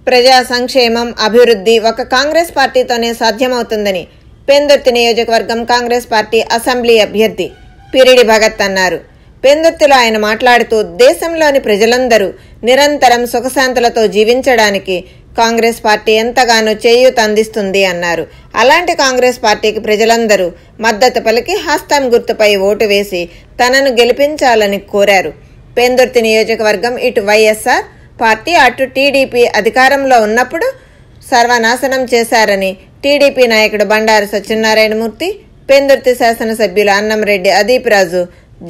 ప్రజా సంక్షేమం, అభివృద్ధి ఒక కాంగ్రెస్ పార్టీతోనే సాధ్యమవుతుందని పెందుర్తి నియోజకవర్గం కాంగ్రెస్ పార్టీ అసెంబ్లీ అభ్యర్థి పిరిడి భగత్ అన్నారు. పెందుర్తిలో ఆయన మాట్లాడుతూ దేశంలోని ప్రజలందరూ నిరంతరం సుఖశాంతులతో జీవించడానికి కాంగ్రెస్ పార్టీ ఎంతగానో చేయూత అందిస్తుంది అన్నారు. అలాంటి కాంగ్రెస్ పార్టీకి ప్రజలందరూ మద్దతు పలికి హస్తం గుర్తుపై ఓటు వేసి తనను గెలిపించాలని కోరారు. పెందుర్తి నియోజకవర్గం ఇటు వైఎస్ఆర్ పార్టీ అటు టీడీపీ అధికారంలో ఉన్నప్పుడు సర్వనాశనం చేశారని టీడీపీ నాయకుడు బండారు సత్యనారాయణమూర్తి, పెందుర్తి శాసనసభ్యులు అన్నంరెడ్డి అదీప్ రాజు,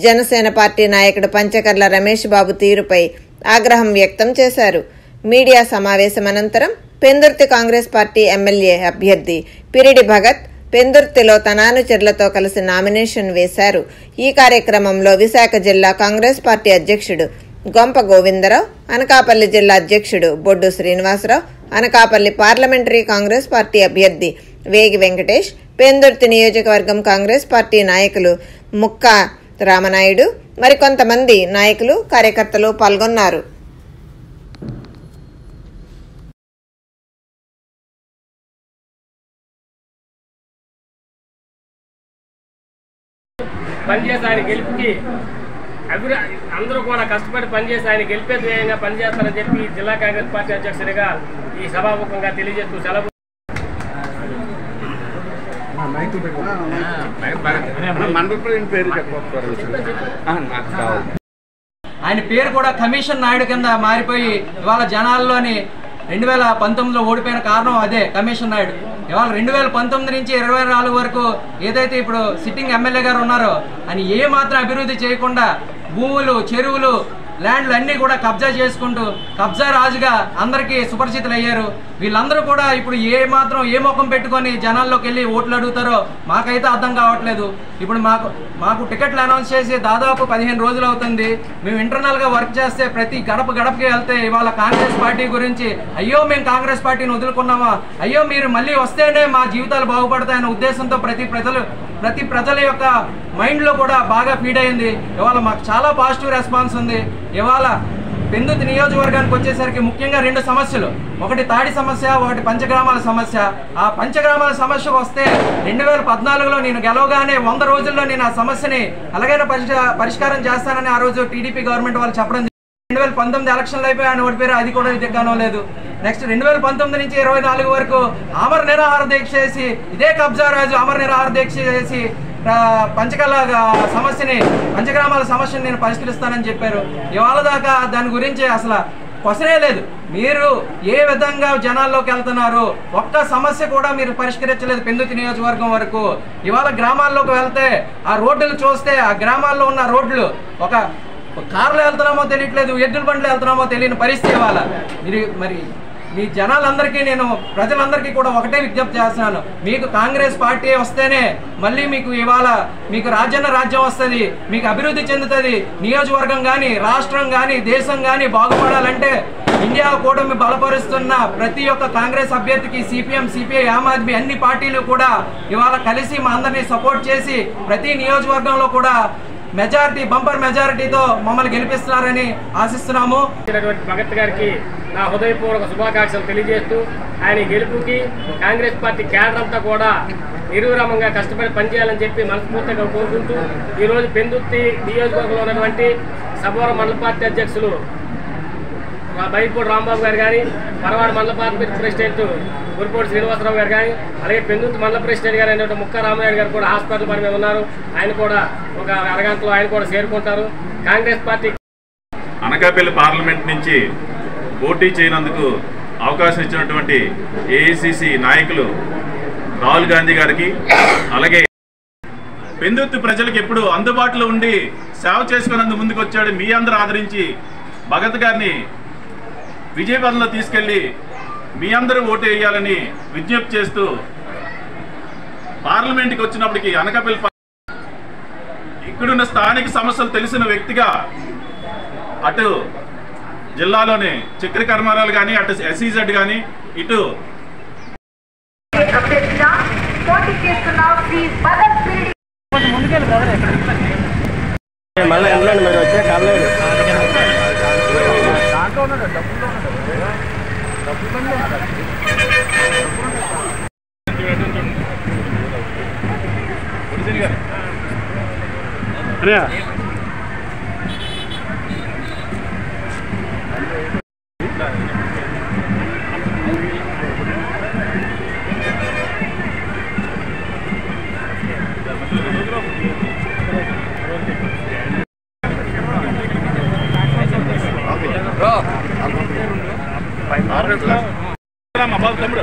జనసేన పార్టీ నాయకుడు పంచకర్ల రమేష్ బాబు తీరుపై ఆగ్రహం వ్యక్తం చేశారు. మీడియా సమావేశం అనంతరం పెందుర్తి కాంగ్రెస్ పార్టీ ఎమ్మెల్యే అభ్యర్థి పిరిడి భగత్ పెందుర్తిలో తన అనుచరులతో కలిసి నామినేషన్ వేశారు. ఈ కార్యక్రమంలో విశాఖ జిల్లా కాంగ్రెస్ పార్టీ అధ్యక్షుడు గొంప గోవిందరావు, అనకాపల్లి జిల్లా అధ్యక్షుడు బొడ్డు శ్రీనివాసరావు, అనకాపల్లి పార్లమెంటరీ కాంగ్రెస్ పార్టీ అభ్యర్థి వేగి వెంకటేష్, పెందుర్తి నియోజకవర్గం కాంగ్రెస్ పార్టీ నాయకులు ముక్క రామనాయుడు, మరికొంతమంది నాయకులు కార్యకర్తలు పాల్గొన్నారు. పనిచేసి ఆయన గెలుపుకి అందరూ కూడా కష్టపడి పనిచేసి ఆయన గెలిపే ధ్యేయంగా పనిచేస్తారని చెప్పి జిల్లా కాంగ్రెస్ పార్టీ అధ్యక్షుడిగా ఈ సభాముఖంగా తెలియజేస్తూ సెలవు. ఆయన పేరు కూడా కమిషన్ నాయుడు కింద మారిపోయి ఇవాళ జనాల్లోని 2019లో ఓడిపోయిన కారణం అదే కమిషన్ నాయుడు. ఇవాళ 2019 నుంచి 24 వరకు ఏదైతే ఇప్పుడు సిట్టింగ్ ఎమ్మెల్యే గారు ఉన్నారో ఆయన ఏ మాత్రం అభివృద్ధి చేయకుండా భూములు, చెరువులు, ల్యాండ్లు అన్నీ కూడా కబ్జా చేసుకుంటూ కబ్జా రాజుగా అందరికీ సుపరిచితులు అయ్యారు. వీళ్ళందరూ కూడా ఇప్పుడు ఏ ముఖం పెట్టుకొని జనాల్లోకి వెళ్ళి ఓట్లు అడుగుతారో మాకైతే అర్థం కావట్లేదు. ఇప్పుడు మాకు టికెట్లు అనౌన్స్ చేసి దాదాపు 15 రోజులు అవుతుంది. మేము ఇంటర్నల్గా వర్క్ చేస్తే ప్రతి గడపకి వెళ్తే ఇవాళ కాంగ్రెస్ పార్టీ గురించి అయ్యో మేము కాంగ్రెస్ పార్టీని వదులుకున్నామా, అయ్యో మీరు మళ్ళీ వస్తేనే మా జీవితాలు బాగుపడతాయనే ఉద్దేశంతో ప్రతి ప్రజల యొక్క మైండ్లో కూడా బాగా ఫీడ్ అయింది. ఇవాళ మాకు చాలా పాజిటివ్ రెస్పాన్స్ ఉంది. ఇవాళ పెందుర్తి నియోజకవర్గానికి వచ్చేసరికి ముఖ్యంగా 2 సమస్యలు, ఒకటి తాడి సమస్య, ఒకటి పంచగ్రామాల సమస్య. ఆ పంచగ్రామాల సమస్యకు వస్తే 2014లో నేను గెలవగానే 100 రోజుల్లో నేను ఆ సమస్యని ఎలాగైనా పరిష్కారం చేస్తానని ఆ రోజు టీడీపీ గవర్నమెంట్ వాళ్ళు చెప్పడం. 2019 ఎలక్షన్లు అయిపోయి ఆయన ఓడిపోయారు, అది కూడా దిగ్గానో లేదు. నెక్స్ట్ 2019 నుంచి 24 వరకు ఆమర నిరాహార దీక్ష చేసి ఇదే కబ్జా రాజు ఆమర నిరాహార దీక్ష చేసి పంచగ్రామాల సమస్యను నేను పరిష్కరిస్తానని చెప్పారు. ఇవాళ దాకా దాని గురించి అసలు క్వశ్చనే లేదు. మీరు ఏ విధంగా జనాల్లోకి వెళ్తున్నారు, ఒక్క సమస్య కూడా మీరు పరిష్కరించలేదు పెందుర్తి నియోజకవర్గం వరకు. ఇవాళ గ్రామాల్లోకి వెళ్తే ఆ రోడ్లు చూస్తే ఆ గ్రామాల్లో ఉన్న రోడ్లు ఒక కార్లో వెళ్తున్నామో తెలియట్లేదు, ఎద్దుల బండ్లు వెళ్తున్నామో తెలియని పరిస్థితి. ఇవాళ మరి మీ జనాలందరికీ ప్రజలందరికీ కూడా ఒకటే విజ్ఞప్తి చేస్తున్నాను, మీకు కాంగ్రెస్ పార్టీ వస్తేనే మళ్ళీ మీకు రాజ్యం వస్తుంది, మీకు అభివృద్ధి చెందుతుంది. నియోజకవర్గం కానీ, రాష్ట్రం కానీ, దేశం కానీ బాగుపడాలంటే ఇండియా కూటమి బలపరుస్తున్న ప్రతి ఒక్క కాంగ్రెస్ అభ్యర్థికి సిపిఎం, సిపిఐ, ఆమ్ ఆద్మీ అన్ని పార్టీలు కూడా ఇవాళ కలిసి మా అందరినీ సపోర్ట్ చేసి ప్రతి నియోజకవర్గంలో కూడా బంపర్ మెజారిటీతో మమ్మల్ని గెలిపిస్తున్నారని ఆశిస్తున్నాము. భగత్ గారికి నా హృదయపూర్వక శుభాకాంక్షలు తెలియజేస్తూ ఆయన గెలుపుకి కాంగ్రెస్ పార్టీ కేడర్ అంతా కూడా నిర్విరామంగా కష్టపడి పనిచేయాలని చెప్పి మనస్ఫూర్తిగా కోరుకుంటూ ఈరోజు పెందుర్తి నియోజకవర్గంలో ఉన్నటువంటి సభవరం మండల పార్టీ అధ్యక్షులు బైపూడి రాంబాబు గారు కానీ, పరవాడ మండల పార్టీ ప్రెసిడెంట్ గురిపోడి శ్రీనివాసరావు గారు కానీ, అలాగే పెందుర్తి మండల ప్రెసిడెంట్ గారు అయినటువంటి ముక్క రామనాయుడు గారు కూడా హాస్పిటల్ పని మీద ఉన్నారు. ఆయన కూడా ఒక అరగంటలో ఆయన కూడా చేరుకుంటారు. కాంగ్రెస్ పార్టీ అనకాపల్లి పార్లమెంట్ నుంచి పోటీ చేయనందుకు అవకాశం ఇచ్చినటువంటి ఏఐసిసి నాయకులు రాహుల్ గాంధీ గారికి, అలాగే పెందుర్తి ప్రజలకు ఎప్పుడు అందుబాటులో ఉండి సేవ చేసుకున్నందుకు ముందుకు వచ్చాడు. మీ అందరూ ఆదరించి భగత్ గారిని విజయపథంలో తీసుకెళ్లి మీ అందరూ ఓటు వేయాలని విజ్ఞప్తి చేస్తూ పార్లమెంట్కి వచ్చినప్పటికీ అనకాపల్లి ఇక్కడున్న స్థానిక సమస్యలు తెలిసిన వ్యక్తిగా అటు జిల్లాలోని చక్కెర కర్మారాలు కానీ, అటు ఎస్ఈజెడ్ కానీ, ఇటు దాంట్లో మా బాబు తమ్ముడు